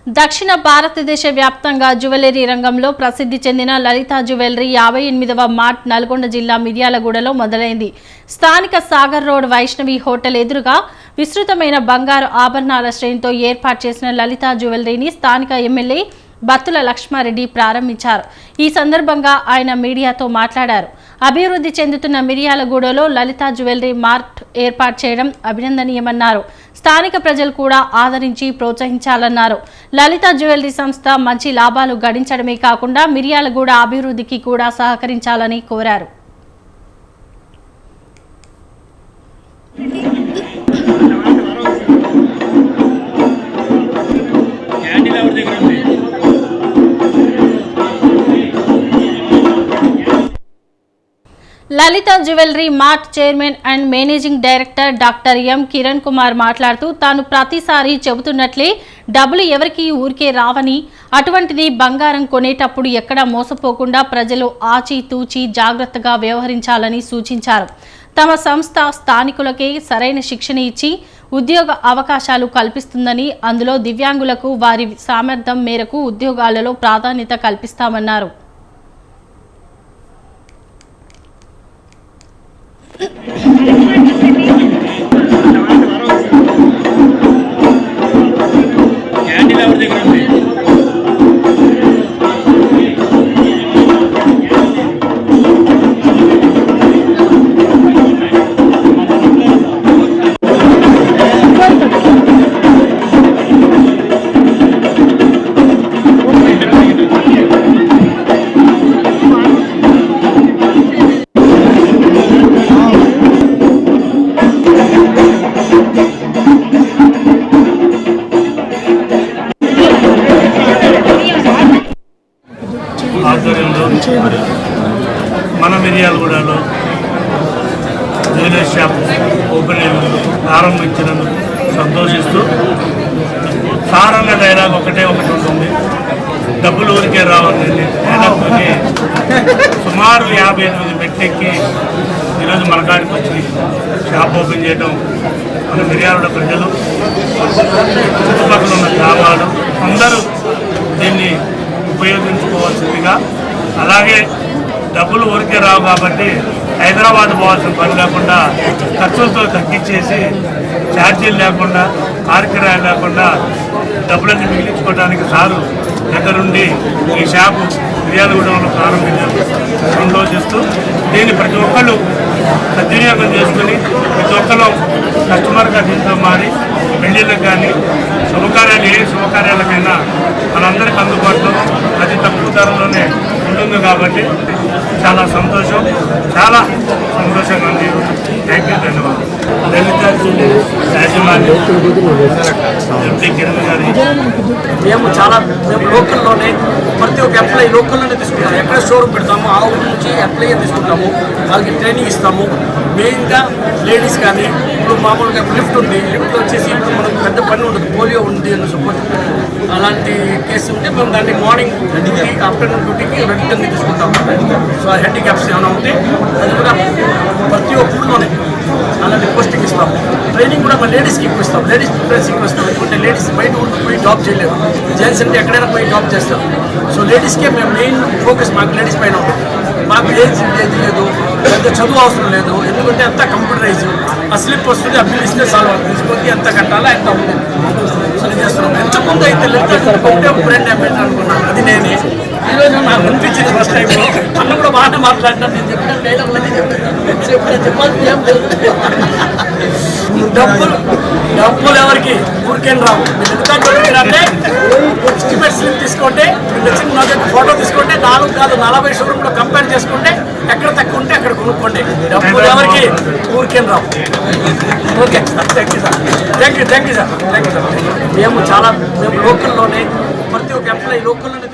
దక్షిణ భారతదేశ వ్యాప్తంగా జ్యువెలరీ రంగంలో ప్రసిద్ధి చెందిన లలిత జ్యువెలరీ 58వ మార్ట్ నల్గొండ జిల్లా మిర్యాలగూడలో మొదలైంది. స్థానిక సాగర్ రోడ్ వైష్ణవి హోటల్ ఎదురుగా విస్తృతమైన బంగారు ఆభరణాల శ్రేణితో ఏర్పాటు చేసిన లలిత జ్యువెలరీని స్థానిక ఎమ్మెల్యే బత్తుల లక్ష్మారెడ్డి ప్రారంభించారు. ఈ సందర్భంగా ఆయన మీడియాతో మాట్లాడారు. అభివృద్ధి చెందుతున్న మిర్యాలగూడలో లలిత జ్యువెలరీ మార్ట్ ఏర్పాటు చేయడం అభినందనీయమన్నారు. స్థానిక ప్రజలు కూడా ఆదరించి ప్రోత్సహించాలన్నారు. లలిత జ్యువెలరీ సంస్థ మంచి లాభాలు గడించడమే కాకుండా మిర్యాలగూడ అభివృద్ధికి కూడా సహకరించాలని కోరారు. Lalitha jewellery mart chairman and managing director doctor M Kiran Kumar మాట్లాడుతూ తాను ప్రతిసారి చెబుతున్నట్లే డబ్బులు ఎవరికి ఊరికే రావని, అటువంటిది బంగారం కొనేటప్పుడు ఎక్కడా మోసపోకుండా ప్రజలు ఆచితూచి జాగ్రత్తగా వ్యవహరించాలని సూచించారు. తమ సంస్థ స్థానికులకే సరైన శిక్షణ ఇచ్చి ఉద్యోగ అవకాశాలు కల్పిస్తుందని, అందులో దివ్యాంగులకు వారి సామర్థ్యం మేరకు ఉద్యోగాలలో ప్రాధాన్యత కల్పిస్తామన్నారు. ఆధ్వర్యంలో మన మిర్యాలగూడలో జ్యువెలరీ షాప్ ఓపెనింగ్ ప్రారంభించినందుకు సంతోషిస్తూ సారన్న డైలాగ్ ఒకటి ఉంటుంది, డబ్బులు ఊరికే రావాలని డైలాగ్తోనే సుమారు 58 మెట్లెక్కి ఈరోజు మన కాడికి వచ్చి షాప్ ఓపెన్ చేయడం మన మిర్యాలగూడ ప్రజలు, చుట్టుపక్కల ఉన్న గ్రామాలు అందరూ దీన్ని ఉపయోగించుకోవాల్సిందిగా, అలాగే డబ్బులు ఊరికే రావు కాబట్టి హైదరాబాద్ పోవాల్సిన పని లేకుండా ఖర్చులతో తగ్గించేసి ఛార్జీలు లేకుండా కార్యక్రమాలు లేకుండా డబ్బులన్నీ మిగిలించుకోవడానికి సారు దగ్గరుండి ఈ షాపు మిర్యాలగూడలో ప్రారంభించారు. సంతోషిస్తూ దీన్ని ప్రతి ఒక్కళ్ళు సద్వినియోగం చేసుకుని ప్రతి ఒక్కరు కస్టమర్గా దీంతో మారి పెళ్లిళ్ళకి కానీ శుభకార్యాలు ఏ శుభకార్యాలకైనా మనందరికీ అందుబాటులో అతి తక్కువ ధరలోనే ఉంటుంది కాబట్టి చాలా సంతోషం, చాలా సంతోషంగా ఉంది. థ్యాంక్ యూ, ధన్యవాదాలు. లలిత యాజమాన్యం ఎంపీ కిరణ్ గారి మేము లోకల్లోనే ప్రతి ఒక్క ఎంప్లాయీ లోకల్లోనే తీసుకుంటాము. ఎక్కడ షోరూమ్ పెడతాము ఆ ఊరి నుంచి ఎంప్లాయీ తీసుకుంటాము, వాళ్ళకి ట్రైనింగ్ ఇస్తాము. మెయిన్గా లేడీస్ కానీ ఇప్పుడు మామూలుగా లిఫ్ట్ ఉంది, లిఫ్ట్లో వచ్చేసి ఇప్పుడు మనకు పెద్ద పని ఉండదు, పోలియో ఉంది అని సపోజ్ అలాంటి కేసు ఉంటే మేము దాన్ని మార్నింగ్ డ్యూటీ ఆఫ్టర్నూన్ డ్యూటీకి రిటర్న్ తీసుకుంటాము. సో హ్యాండిక్యాప్స్ ఏమైనా ఉంటే అది కూడా ప్రతి ఒక్క ఊళ్ళోనే అలాంటి పోస్టింగ్ ఇస్తాము. ట్రైనింగ్ కూడా మన లేడీస్కి ఎక్కువ ఇస్తాం, లేడీస్ ప్రిఫరెన్స్ ఎక్కువ ఇస్తాం. ఎందుకంటే లేడీస్ బయట పోయి జాబ్ చేయలేదు, జెంట్స్ అంటే ఎక్కడైనా పోయి జాబ్ చేస్తాం. సో లేడీస్కే మేము మెయిన్ ఫోకస్ మాకు లేడీస్ పైన ఉంటుంది. మాకు ఏజ్ లేదు, పెద్ద చదువు అవసరం లేదు, ఎందుకంటే అంతా కంప్యూటరైజ్. ఆ స్లిప్ వస్తుంది, ఆ బిల్ ఇస్తే చాలు, తీసుకొని ఎంత కట్టాలా ఎంత ఉంది సరి చేస్తున్నాం. ఎంతమంది అయితే ఒకటే బ్రాండ్ అంబాసిడర్ అనుకున్నాను, అది నేనే. ఈరోజు నాకు అనిపించింది ఫస్ట్ టైం. అన్న కూడా బాగానే మాట్లాడినాను, నేను చెప్పిన డైలాగ్లన్నీ చెప్పాల్సింది ఏం లేదు. డబ్బులు ఎవరికి ఊరికేం రావు. మీరు ఎందుకంటే ఎస్టిమేట్ స్లిప్ తీసుకుంటే చిన్న నా దగ్గర ఫోటో తీసుకుంటే 4 కాదు 40 షోరూంలో కంపేర్ చేసుకుంటే ఎక్కడ తక్కువ ఉంటే అక్కడ కొనుక్కోండి. డబ్బులు ఎవరికి ఊరికేం రావు. Okay sir, thank you sir, thank you sir, thank you sir. మేము లోకల్లోనే ప్రతి ఒక్క ఎంప్లాయీ లోకల్లోనే